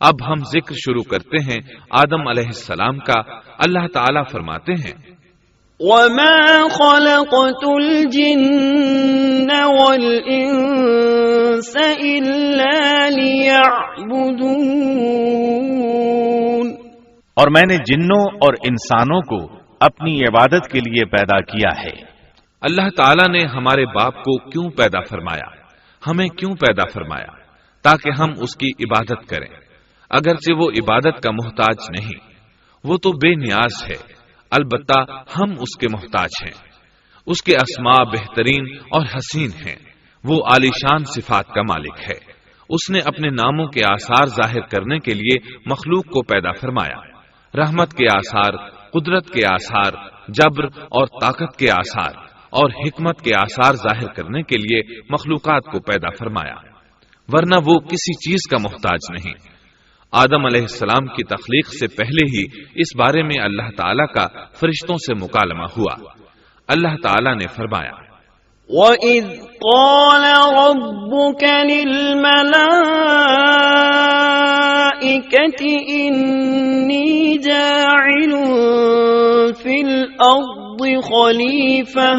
اب ہم ذکر شروع کرتے ہیں آدم علیہ السلام کا۔ اللہ تعالیٰ فرماتے ہیں وَمَا خَلَقْتُ الْجِنَّ وَالْإِنسَ إِلَّا لِيَعْبُدُونَ، اور میں نے جنوں اور انسانوں کو اپنی عبادت کے لیے پیدا کیا ہے۔ اللہ تعالیٰ نے ہمارے باپ کو کیوں پیدا فرمایا، ہمیں کیوں پیدا فرمایا؟ تاکہ ہم اس کی عبادت کریں، اگرچہ وہ عبادت کا محتاج نہیں، وہ تو بے نیاز ہے، البتہ ہم اس کے محتاج ہیں۔ اس کے اسماء بہترین اور حسین ہیں، وہ عالیشان صفات کا مالک ہے۔ اس نے اپنے ناموں کے آثار ظاہر کرنے کے لیے مخلوق کو پیدا فرمایا، رحمت کے آثار، قدرت کے آثار، جبر اور طاقت کے آثار اور حکمت کے آثار ظاہر کرنے کے لیے مخلوقات کو پیدا فرمایا، ورنہ وہ کسی چیز کا محتاج نہیں۔ آدم علیہ السلام کی تخلیق سے پہلے ہی اس بارے میں اللہ تعالیٰ کا فرشتوں سے مکالمہ ہوا۔ اللہ تعالیٰ نے فرمایا وَإِذْ قَالَ رَبُّكَ لِلْمَلَائِكَةِ إِنِّي جَاعِلٌ فِي الْأَرْضِ خَلِيفَةً،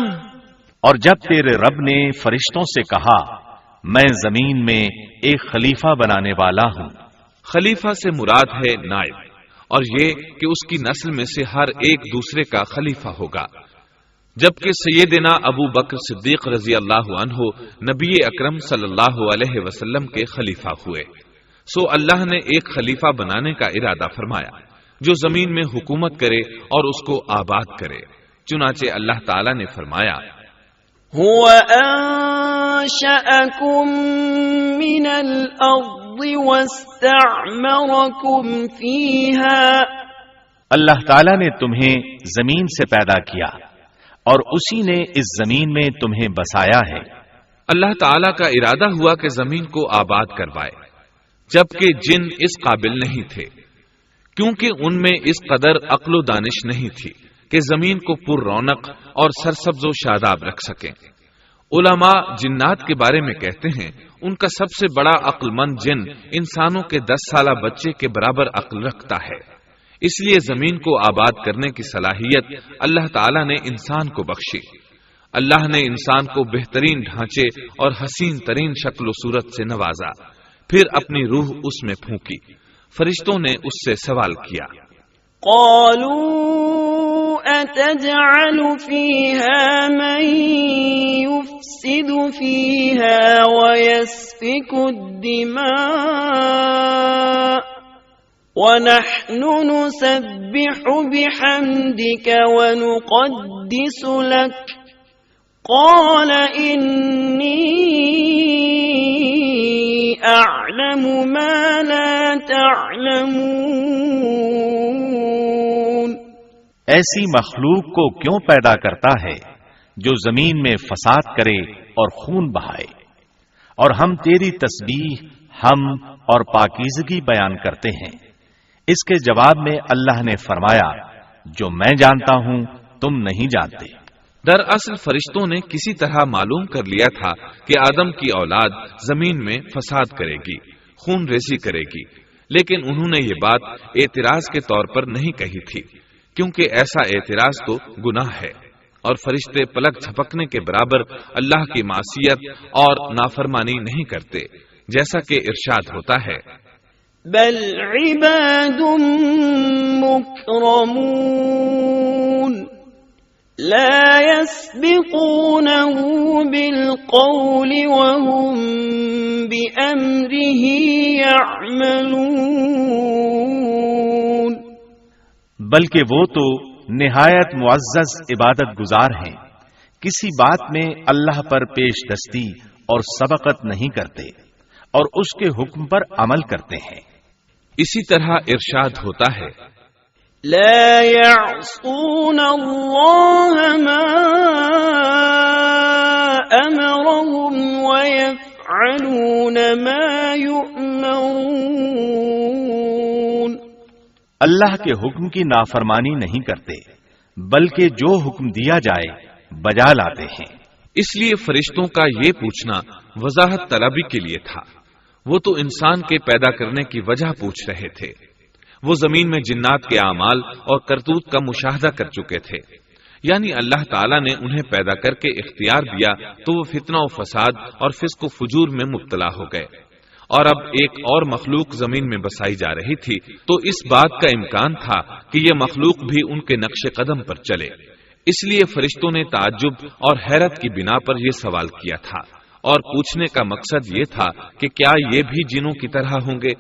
اور جب تیرے رب نے فرشتوں سے کہا میں زمین میں ایک خلیفہ بنانے والا ہوں۔ خلیفہ سے مراد ہے نائب، اور یہ کہ اس کی نسل میں سے ہر ایک دوسرے کا خلیفہ ہوگا۔ جبکہ سیدنا ابو بکر صدیق رضی اللہ عنہ نبی اکرم صلی اللہ علیہ وسلم کے خلیفہ ہوئے، سو اللہ نے ایک خلیفہ بنانے کا ارادہ فرمایا جو زمین میں حکومت کرے اور اس کو آباد کرے۔ چنانچہ اللہ تعالیٰ نے فرمایا هو أنشأكم من الأرض واستعمركم فيها، اللہ تعالیٰ نے تمہیں زمین سے پیدا کیا اور اسی نے اس زمین میں تمہیں بسایا ہے۔ اللہ تعالیٰ کا ارادہ ہوا کہ زمین کو آباد کروائے، جبکہ جن اس قابل نہیں تھے، کیونکہ ان میں اس قدر عقل و دانش نہیں تھی کہ زمین کو پر رونق اور سرسبز و شاداب رکھ سکیں۔ علماء جنات کے بارے میں کہتے ہیں ان کا سب سے بڑا عقل مند جن انسانوں کے 10 سالہ بچے کے برابر عقل رکھتا ہے، اس لیے زمین کو آباد کرنے کی صلاحیت اللہ تعالیٰ نے انسان کو بخشی۔ اللہ نے انسان کو بہترین ڈھانچے اور حسین ترین شکل و صورت سے نوازا، پھر اپنی روح اس میں پھونکی۔ فرشتوں نے اس سے سوال کیا قالوا أتجعل فيها من يفسد فيها ويسفك الدماء ونحن نسبح بحمدك ونقدس لك قال إني أعلم ما لا تعلمون، ایسی مخلوق کو کیوں پیدا کرتا ہے جو زمین میں فساد کرے اور خون بہائے؟ اور ہم تیری تسبیح، حمد اور پاکیزگی بیان کرتے ہیں۔ اس کے جواب میں اللہ نے فرمایا جو میں جانتا ہوں تم نہیں جانتے۔ دراصل فرشتوں نے کسی طرح معلوم کر لیا تھا کہ آدم کی اولاد زمین میں فساد کرے گی، خون ریزی کرے گی، لیکن انہوں نے یہ بات اعتراض کے طور پر نہیں کہی تھی، کیونکہ ایسا اعتراض تو گناہ ہے، اور فرشتے پلک جھپکنے کے برابر اللہ کی معصیت اور نافرمانی نہیں کرتے، جیسا کہ ارشاد ہوتا ہے بل عباد مکرمون لا يسبقونه بالقول وهم بأمره يعملون، بلکہ وہ تو نہایت معزز عبادت گزار ہیں، کسی بات میں اللہ پر پیش دستی اور سبقت نہیں کرتے اور اس کے حکم پر عمل کرتے ہیں۔ اسی طرح ارشاد ہوتا ہے لا يعصون الله ما أمرهم ويفعلون ما يؤمرون، اللہ کے حکم کی نافرمانی نہیں کرتے بلکہ جو حکم دیا جائے بجا لاتے ہیں۔ اس لیے فرشتوں کا یہ پوچھنا وضاحت طلبی کے لیے تھا۔ وہ تو انسان کے پیدا کرنے کی وجہ پوچھ رہے تھے۔ وہ زمین میں جنات کے اعمال اور کرتوت کا مشاہدہ کر چکے تھے، یعنی اللہ تعالیٰ نے انہیں پیدا کر کے اختیار دیا تو وہ فتنہ و فساد اور فسق و فجور میں مبتلا ہو گئے، اور اب ایک اور مخلوق زمین میں بسائی جا رہی تھی، تو اس بات کا امکان تھا کہ یہ مخلوق بھی ان کے نقش قدم پر چلے۔ اس لیے فرشتوں نے تعجب اور حیرت کی بنا پر یہ سوال کیا تھا، اور پوچھنے کا مقصد یہ تھا کہ کیا یہ بھی جنوں کی طرح ہوں گے؟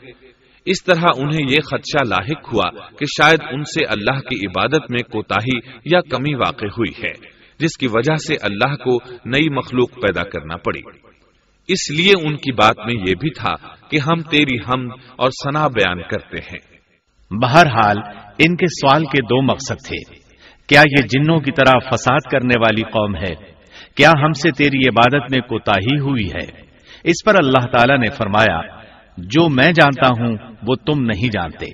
اس طرح انہیں یہ خدشہ لاحق ہوا کہ شاید ان سے اللہ کی عبادت میں کوتاہی یا کمی واقع ہوئی ہے، جس کی وجہ سے اللہ کو نئی مخلوق پیدا کرنا پڑی۔ اس لیے ان کی بات میں یہ بھی تھا کہ ہم تیری حمد اور ثنا بیان کرتے ہیں۔ بہرحال ان کے سوال کے دو مقصد تھے۔ کیا یہ جنوں کی طرح فساد کرنے والی قوم ہے؟ کیا ہم سے تیری عبادت میں کوتاہی ہوئی ہے؟ اس پر اللہ تعالیٰ نے فرمایا، جو میں جانتا ہوں وہ تم نہیں جانتے۔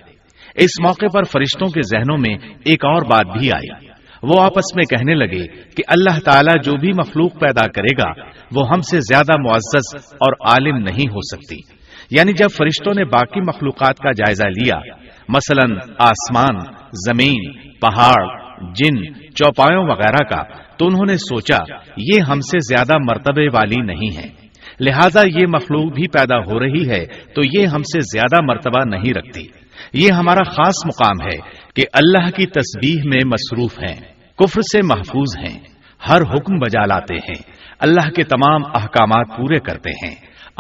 اس موقع پر فرشتوں کے ذہنوں میں ایک اور بات بھی آئی۔ وہ آپس میں کہنے لگے کہ اللہ تعالیٰ جو بھی مخلوق پیدا کرے گا وہ ہم سے زیادہ معزز اور عالم نہیں ہو سکتی۔ یعنی جب فرشتوں نے باقی مخلوقات کا جائزہ لیا، مثلا آسمان، زمین، پہاڑ، جن، چوپایوں وغیرہ کا، تو انہوں نے سوچا یہ ہم سے زیادہ مرتبے والی نہیں ہے، لہذا یہ مخلوق بھی پیدا ہو رہی ہے تو یہ ہم سے زیادہ مرتبہ نہیں رکھتی۔ یہ ہمارا خاص مقام ہے کہ اللہ کی تسبیح میں مصروف ہیں، کفر سے محفوظ ہیں، ہر حکم بجا لاتے ہیں، اللہ کے تمام احکامات پورے کرتے ہیں،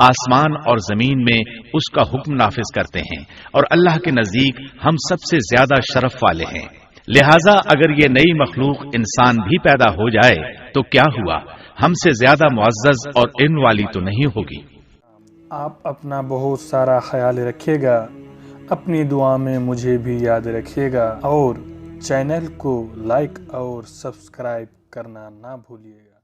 آسمان اور زمین میں اس کا حکم نافذ کرتے ہیں، اور اللہ کے نزدیک ہم سب سے زیادہ شرف والے ہیں۔ لہذا اگر یہ نئی مخلوق انسان بھی پیدا ہو جائے تو کیا ہوا، ہم سے زیادہ معزز اور علم والی تو نہیں ہوگی۔ آپ اپنا بہت سارا خیال رکھیے گا، اپنی دعا میں مجھے بھی یاد رکھیے گا، اور چینل کو لائک اور سبسکرائب کرنا نہ بھولیے گا۔